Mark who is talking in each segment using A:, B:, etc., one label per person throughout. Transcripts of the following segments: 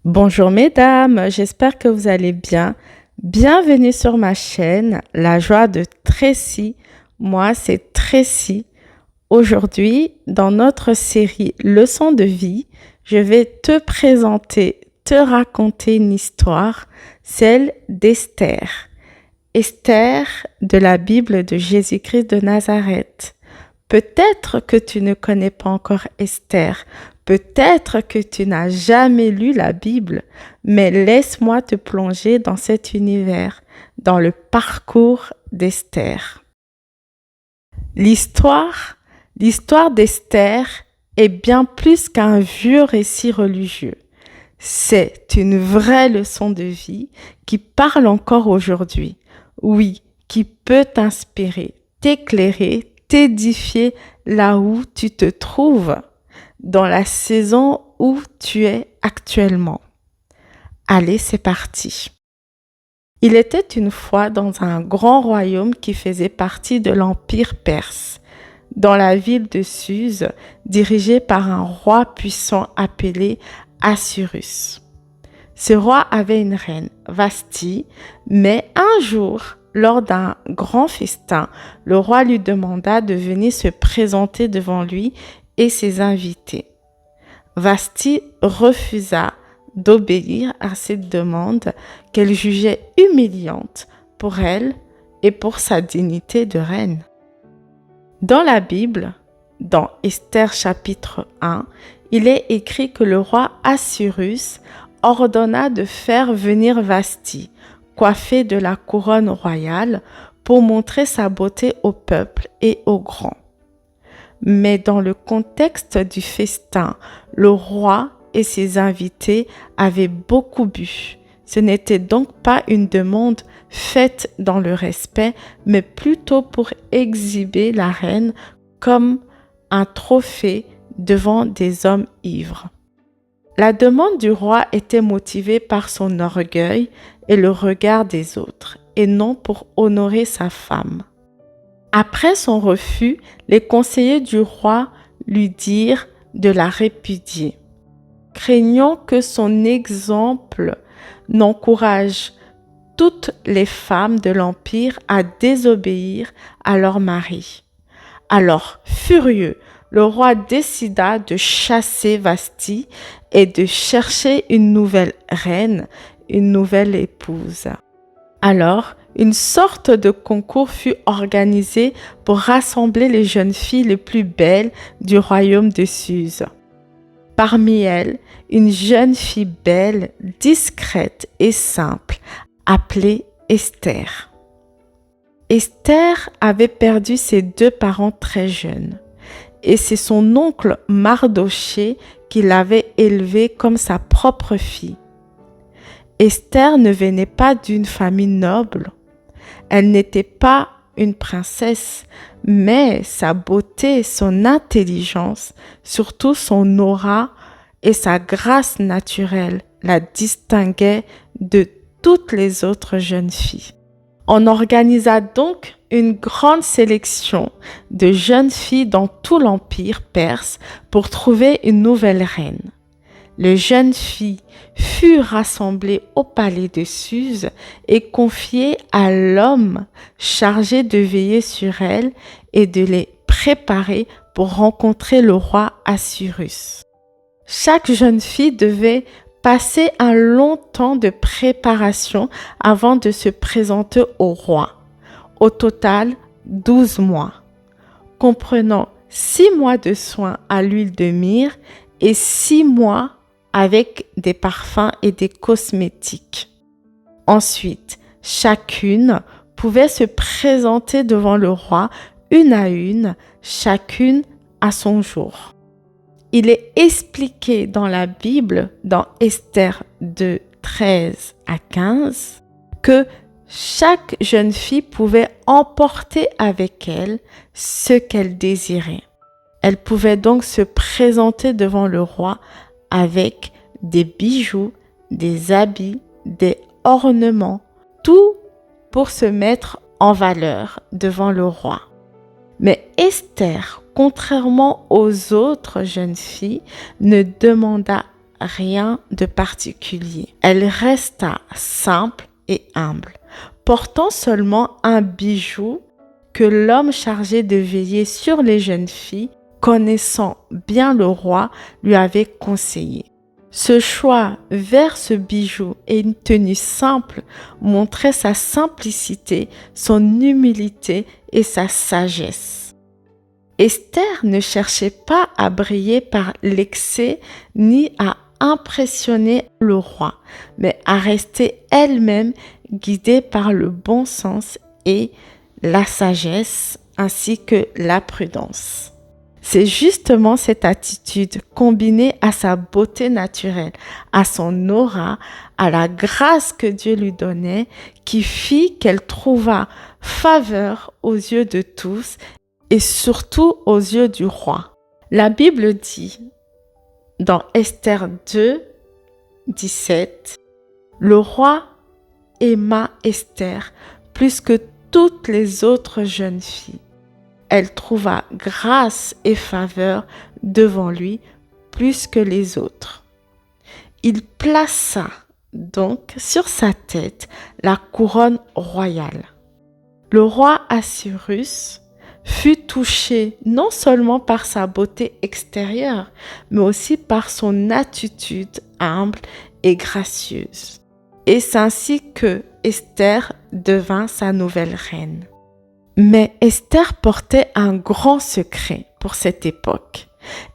A: Bonjour mesdames, j'espère que vous allez bien. Bienvenue sur ma chaîne, La Joie de Tracy. Moi, c'est Tracy. Aujourd'hui, dans notre série Leçons de vie, je vais te présenter, te raconter une histoire, celle d'Esther. Esther de la Bible de Jésus-Christ de Nazareth. Peut-être que tu ne connais pas encore Esther. Peut-être que tu n'as jamais lu la Bible, mais laisse-moi te plonger dans cet univers, dans le parcours d'Esther. L'histoire d'Esther est bien plus qu'un vieux récit religieux. C'est une vraie leçon de vie qui parle encore aujourd'hui. Oui, qui peut t'inspirer, t'éclairer, t'édifier là où tu te trouves, dans la saison où tu es actuellement. Allez, c'est parti. Il était une fois dans un grand royaume qui faisait partie de l'Empire perse, dans la ville de Suse, dirigée par un roi puissant appelé Assyrus. Ce roi avait une reine, Vasthi, mais un jour, lors d'un grand festin, le roi lui demanda de venir se présenter devant lui et ses invités. Vasthi refusa d'obéir à cette demande qu'elle jugeait humiliante pour elle et pour sa dignité de reine. Dans la Bible, dans Esther chapitre 1, il est écrit que le roi Assyrus ordonna de faire venir Vasthi, coiffée de la couronne royale, pour montrer sa beauté au peuple et aux grands. Mais dans le contexte du festin, le roi et ses invités avaient beaucoup bu. Ce n'était donc pas une demande faite dans le respect, mais plutôt pour exhiber la reine comme un trophée devant des hommes ivres. La demande du roi était motivée par son orgueil et le regard des autres, et non pour honorer sa femme. Après son refus, les conseillers du roi lui dirent de la répudier, craignant que son exemple n'encourage toutes les femmes de l'Empire à désobéir à leur mari. Alors, furieux, le roi décida de chasser Vasthi et de chercher une nouvelle reine, une nouvelle épouse. Alors, une sorte de concours fut organisé pour rassembler les jeunes filles les plus belles du royaume de Suse. Parmi elles, une jeune fille belle, discrète et simple, appelée Esther. Esther avait perdu ses deux parents très jeunes, et c'est son oncle Mardochée qui l'avait élevée comme sa propre fille. Esther ne venait pas d'une famille noble. Elle n'était pas une princesse, mais sa beauté, son intelligence, surtout son aura et sa grâce naturelle la distinguaient de toutes les autres jeunes filles. On organisa donc une grande sélection de jeunes filles dans tout l'Empire perse pour trouver une nouvelle reine. Les jeunes filles furent rassemblées au palais de Suse et confiées à l'homme chargé de veiller sur elles et de les préparer pour rencontrer le roi Assyrus. Chaque jeune fille devait passer un long temps de préparation avant de se présenter au roi. Au total, 12 mois, comprenant 6 mois de soins à l'huile de myrrhe et 6 mois avec des parfums et des cosmétiques. Ensuite, chacune pouvait se présenter devant le roi une à une, chacune à son jour. Il est expliqué dans la Bible, dans Esther 2, 13 à 15, que chaque jeune fille pouvait emporter avec elle ce qu'elle désirait. Elle pouvait donc se présenter devant le roi avec des bijoux, des habits, des ornements, tout pour se mettre en valeur devant le roi. Mais Esther, contrairement aux autres jeunes filles, ne demanda rien de particulier. Elle resta simple et humble, portant seulement un bijou que l'homme chargé de veiller sur les jeunes filles, connaissant bien le roi, lui avait conseillé. Ce choix vers ce bijou et une tenue simple montrait sa simplicité, son humilité et sa sagesse. Esther ne cherchait pas à briller par l'excès ni à impressionner le roi, mais à rester elle-même guidée par le bon sens et la sagesse ainsi que la prudence. C'est justement cette attitude combinée à sa beauté naturelle, à son aura, à la grâce que Dieu lui donnait, qui fit qu'elle trouva faveur aux yeux de tous et surtout aux yeux du roi. La Bible dit dans Esther 2, 17, « Le roi aima Esther plus que toutes les autres jeunes filles. Elle trouva grâce et faveur devant lui plus que les autres. Il plaça donc sur sa tête la couronne royale. Le roi Assuérus fut touché non seulement par sa beauté extérieure, mais aussi par son attitude humble et gracieuse. Et c'est ainsi que Esther devint sa nouvelle reine. Mais Esther portait un grand secret pour cette époque.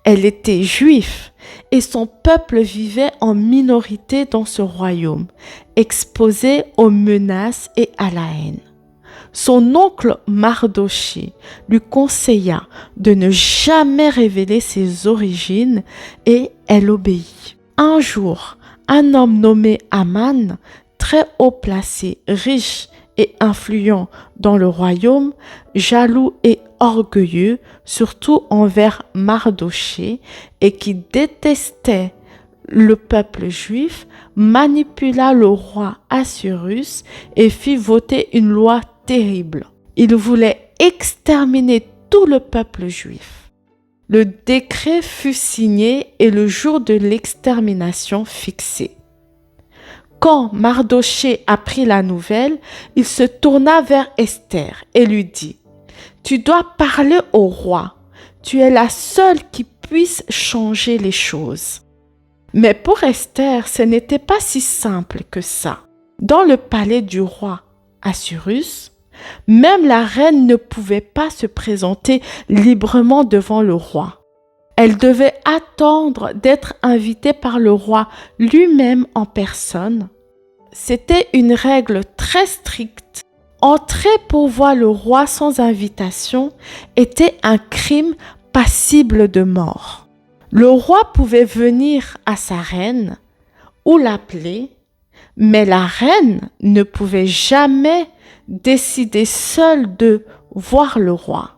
A: Elle était juive et son peuple vivait en minorité dans ce royaume, exposé aux menaces et à la haine. Son oncle Mardochée lui conseilla de ne jamais révéler ses origines et elle obéit. Un jour, un homme nommé Aman, très haut placé, riche et influent dans le royaume, jaloux et orgueilleux, surtout envers Mardochée, et qui détestait le peuple juif, manipula le roi Assuérus et fit voter une loi terrible. Il voulait exterminer tout le peuple juif. Le décret fut signé et le jour de l'extermination fixé. Quand Mardochée apprit la nouvelle, il se tourna vers Esther et lui dit « Tu dois parler au roi. Tu es la seule qui puisse changer les choses. » Mais pour Esther, ce n'était pas si simple que ça. Dans le palais du roi Assuérus, même la reine ne pouvait pas se présenter librement devant le roi. Elle devait attendre d'être invitée par le roi lui-même en personne. C'était une règle très stricte. Entrer pour voir le roi sans invitation était un crime passible de mort. Le roi pouvait venir à sa reine ou l'appeler, mais la reine ne pouvait jamais décider seule de voir le roi.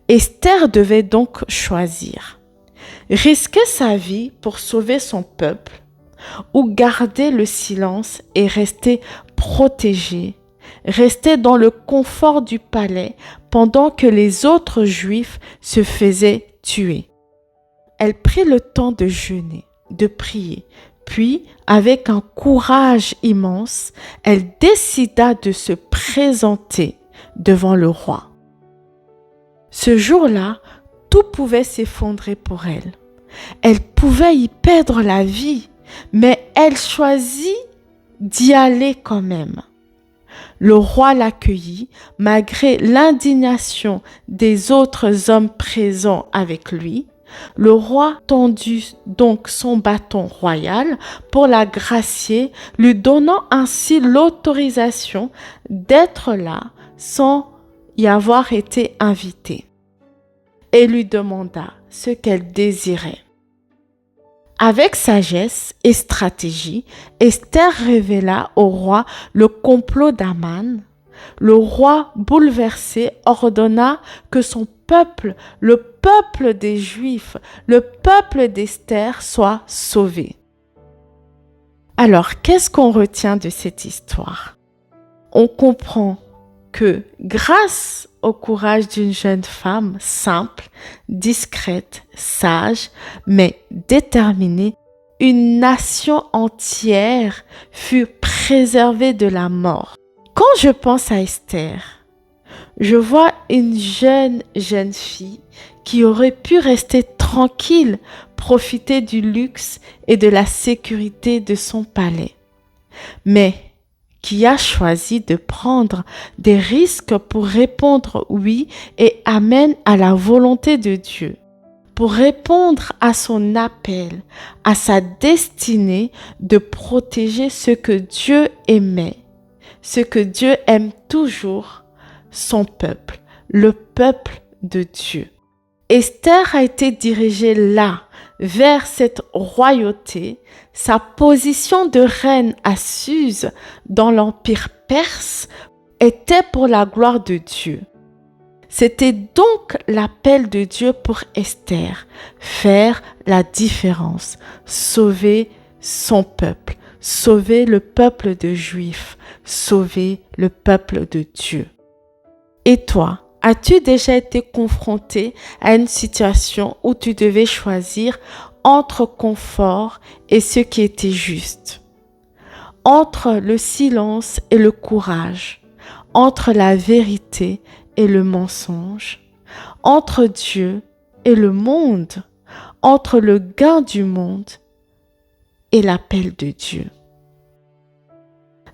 A: Esther devait donc choisir, risquer sa vie pour sauver son peuple ou garder le silence et rester protégée, rester dans le confort du palais pendant que les autres Juifs se faisaient tuer. Elle prit le temps de jeûner, de prier, puis, avec un courage immense, elle décida de se présenter devant le roi. Ce jour-là, tout pouvait s'effondrer pour elle. Elle pouvait y perdre la vie, mais elle choisit d'y aller quand même. Le roi l'accueillit malgré l'indignation des autres hommes présents avec lui. Le roi tendit donc son bâton royal pour la gracier, lui donnant ainsi l'autorisation d'être là sans y avoir été invité, et lui demanda ce qu'elle désirait. Avec sagesse et stratégie, Esther révéla au roi le complot d'Aman. Le roi, bouleversé, ordonna que son peuple, le peuple des Juifs, le peuple d'Esther, soit sauvé. Alors, qu'est-ce qu'on retient de cette histoire? On comprend que grâce au courage d'une jeune femme simple, discrète, sage, mais déterminée, une nation entière fut préservée de la mort. Quand je pense à Esther, je vois une jeune fille qui aurait pu rester tranquille, profiter du luxe et de la sécurité de son palais, mais qui a choisi de prendre des risques pour répondre oui et amen à la volonté de Dieu, pour répondre à son appel, à sa destinée de protéger ce que Dieu aimait, ce que Dieu aime toujours, son peuple, le peuple de Dieu. Esther a été dirigée là, vers cette royauté. Sa position de reine à Suse dans l'empire perse était pour la gloire de Dieu. C'était donc l'appel de Dieu pour Esther, faire la différence, sauver son peuple, sauver le peuple de Juifs, sauver le peuple de Dieu. Et toi, as-tu déjà été confronté à une situation où tu devais choisir entre confort et ce qui était juste, entre le silence et le courage, entre la vérité et le mensonge, entre Dieu et le monde, entre le gain du monde et l'appel de Dieu?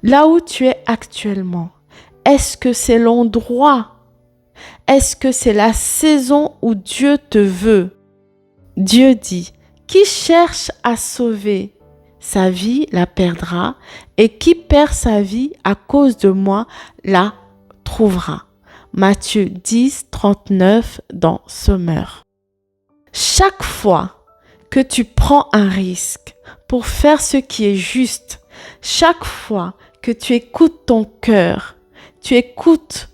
A: Là où tu es actuellement, est-ce que c'est l'endroit? Est-ce que c'est la saison où Dieu te veut? Dieu dit, qui cherche à sauver sa vie la perdra, et qui perd sa vie à cause de moi la trouvera. Matthieu 10, 39 dans Sommaire. Chaque fois que tu prends un risque pour faire ce qui est juste, chaque fois que tu écoutes ton cœur, tu écoutes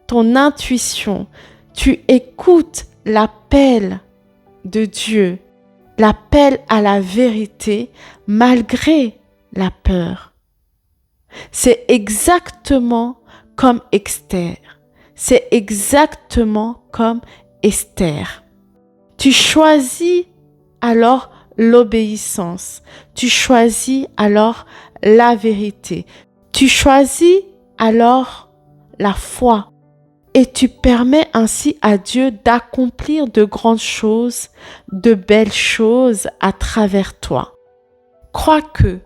A: ton intuition, tu écoutes l'appel de Dieu, l'appel à la vérité malgré la peur. C'est exactement comme Esther. C'est exactement comme Esther. Tu choisis alors l'obéissance. Tu choisis alors la vérité. Tu choisis alors la foi. Et tu permets ainsi à Dieu d'accomplir de grandes choses, de belles choses à travers toi. Crois que,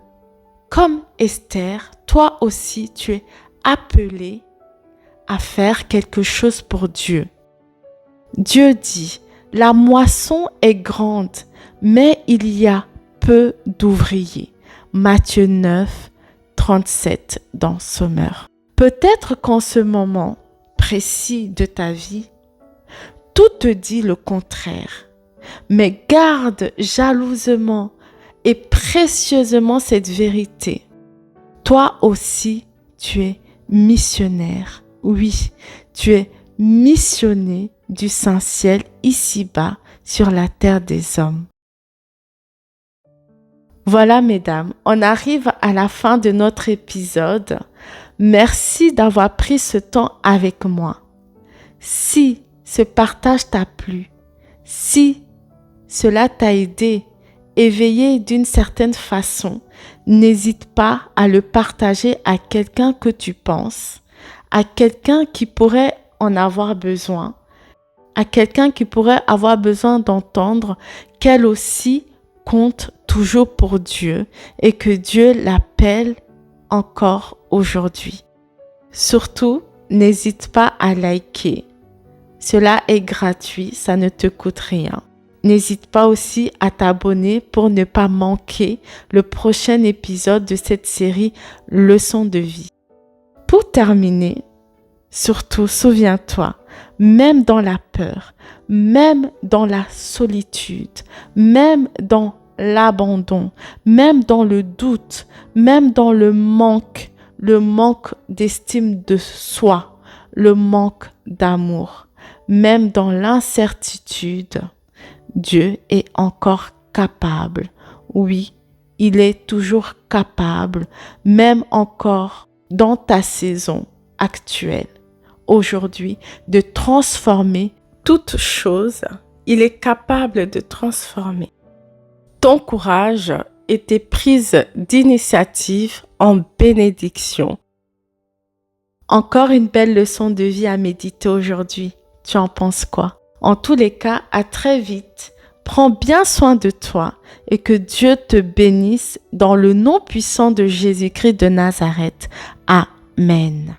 A: comme Esther, toi aussi tu es appelé à faire quelque chose pour Dieu. Dieu dit, la moisson est grande, mais il y a peu d'ouvriers. Matthieu 9, 37 dans Sommaire. Peut-être qu'en ce moment précis de ta vie, tout te dit le contraire, mais garde jalousement et précieusement cette vérité. Toi aussi, tu es missionnaire. Oui, tu es missionné du Saint-Ciel ici-bas sur la terre des hommes. Voilà, mesdames, on arrive à la fin de notre épisode. Merci d'avoir pris ce temps avec moi. Si ce partage t'a plu, si cela t'a aidé, éveillé d'une certaine façon, n'hésite pas à le partager à quelqu'un que tu penses, à quelqu'un qui pourrait en avoir besoin, à quelqu'un qui pourrait avoir besoin d'entendre qu'elle aussi compte toujours pour Dieu et que Dieu l'appelle encore aujourd'hui. Surtout, n'hésite pas à liker. Cela est gratuit, ça ne te coûte rien. N'hésite pas aussi à t'abonner pour ne pas manquer le prochain épisode de cette série Leçons de vie. Pour terminer, surtout souviens-toi, même dans la peur, même dans la solitude, même dans l'abandon, même dans le doute, même dans le manque d'estime de soi, le manque d'amour, même dans l'incertitude, Dieu est encore capable. Oui, il est toujours capable, même encore dans ta saison actuelle, aujourd'hui, de transformer toute chose. Il est capable de transformer ton courage et tes prises d'initiative en bénédiction. Encore une belle leçon de vie à méditer aujourd'hui. Tu en penses quoi? En tous les cas, à très vite. Prends bien soin de toi et que Dieu te bénisse dans le nom puissant de Jésus-Christ de Nazareth. Amen.